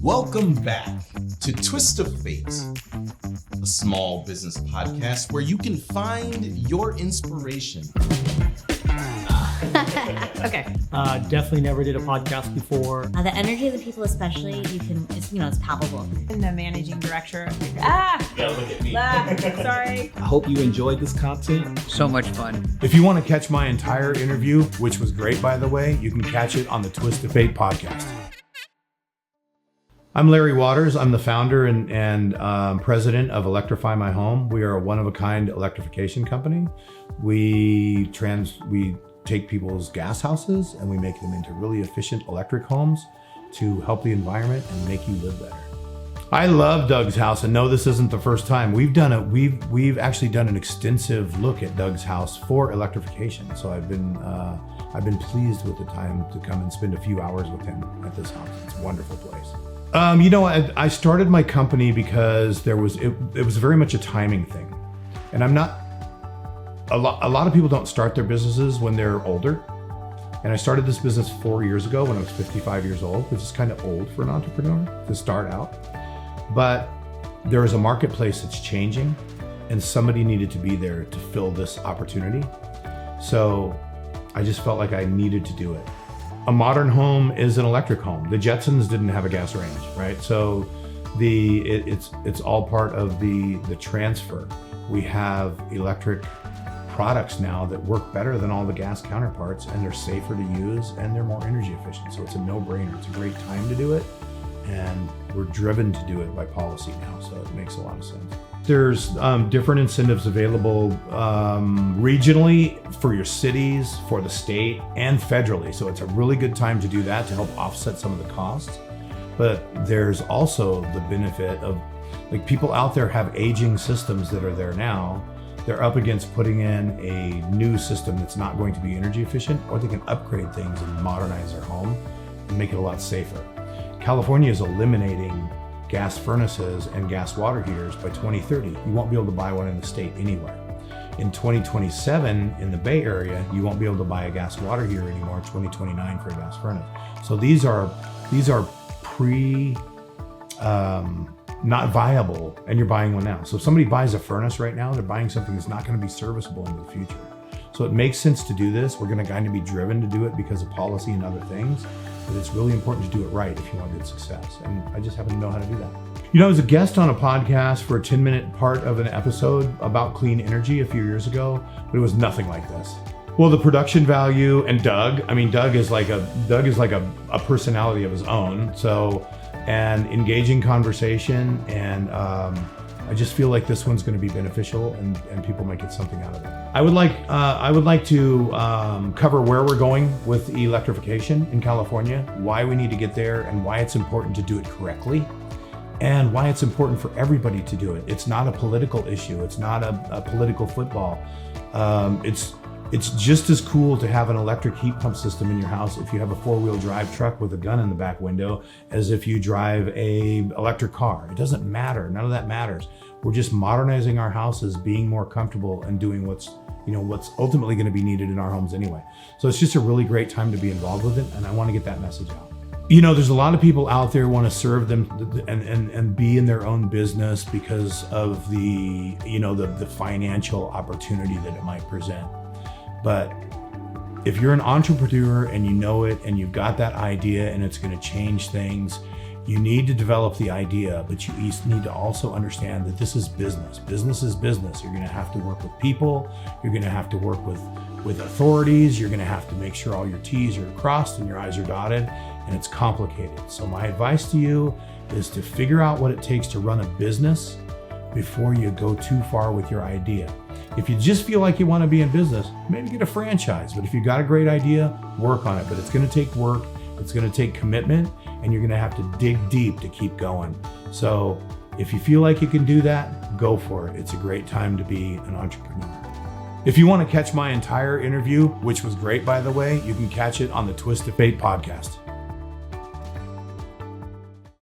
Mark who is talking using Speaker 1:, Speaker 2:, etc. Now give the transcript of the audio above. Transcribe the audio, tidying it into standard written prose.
Speaker 1: Welcome back to Twist of Fate, a small business podcast where you can find your inspiration.
Speaker 2: Okay. Definitely never did a podcast before.
Speaker 3: The energy of the people, especially, it's palpable.
Speaker 4: And the managing director.
Speaker 1: Yeah, look at me.
Speaker 4: Sorry.
Speaker 5: I hope you enjoyed this content.
Speaker 6: So much fun.
Speaker 7: If you want to catch my entire interview, which was great, by the way, you can catch it on the Twist of Fate podcast. I'm Larry Waters. I'm the founder and president of Electrify My Home. We are a one-of-a-kind electrification company. We take people's gas houses and we make them into really efficient electric homes to help the environment and make you live better. I love Doug's house, and no, this isn't the first time. We've actually done an extensive look at Doug's house for electrification. So I've been pleased with the time to come and spend a few hours with him at this house. It's a wonderful place. I started my company because it was very much a timing thing, and a lot of people don't start their businesses when they're older. And I started this business 4 years ago when I was 55 years old, which is kind of old for an entrepreneur to start out. But there is a marketplace that's changing, and somebody needed to be there to fill this opportunity. So I just felt like I needed to do it. A modern home is an electric home. The Jetsons didn't have a gas range, right? So it's all part of the transfer. We have electric products now that work better than all the gas counterparts, and they're safer to use and they're more energy efficient. So it's a no-brainer. It's a great time to do it, and we're driven to do it by policy now. So it makes a lot of sense. There's different incentives available regionally for your cities, for the state, and federally. So it's a really good time to do that to help offset some of the costs. But there's also the benefit of, like, people out there have aging systems that are there now. They're up against putting in a new system that's not going to be energy efficient, or they can upgrade things and modernize their home and make it a lot safer. California is eliminating gas furnaces and gas water heaters by 2030. You won't be able to buy one in the state anywhere. In 2027, in the Bay Area, you won't be able to buy a gas water heater anymore. 2029 for a gas furnace. So these are not viable, and you're buying one now. So if somebody buys a furnace right now, they're buying something that's not going to be serviceable in the future. So it makes sense to do this. We're going to kind of be driven to do it because of policy and other things, but it's really important to do it right if you want good success. And I just happen to know how to do that. I was a guest on a podcast for a 10-minute part of an episode about clean energy a few years ago, but it was nothing like this. Well, the production value, and Doug is like a personality of his own. So, and engaging conversation, and I just feel like this one's going to be beneficial, and people might get something out of it. I would like to cover where we're going with electrification in California, why we need to get there, and why it's important to do it correctly, and why it's important for everybody to do it. It's not a political issue. It's not a political football. It's just as cool to have an electric heat pump system in your house if you have a four-wheel drive truck with a gun in the back window as if you drive a electric car. It doesn't matter. None of that matters. We're just modernizing our houses, being more comfortable, and doing what's ultimately going to be needed in our homes anyway. So it's just a really great time to be involved with it, and I want to get that message out. There's a lot of people out there who want to serve them and be in their own business because of the financial opportunity that it might present. But if you're an entrepreneur and you know it and you've got that idea and it's going to change things, you need to develop the idea, but you need to also understand that this is business. Business is business. You're going to have to work with people. You're going to have to work with authorities. You're going to have to make sure all your T's are crossed and your I's are dotted, and it's complicated. So my advice to you is to figure out what it takes to run a business before you go too far with your idea. If you just feel like you want to be in business, maybe get a franchise. But if you got a great idea, work on it. But it's going to take work, it's going to take commitment, and you're going to have to dig deep to keep going. So if you feel like you can do that, go for it. It's a great time to be an entrepreneur. If you want to catch my entire interview, which was great, by the way, you can catch it on the Twist of Fate podcast.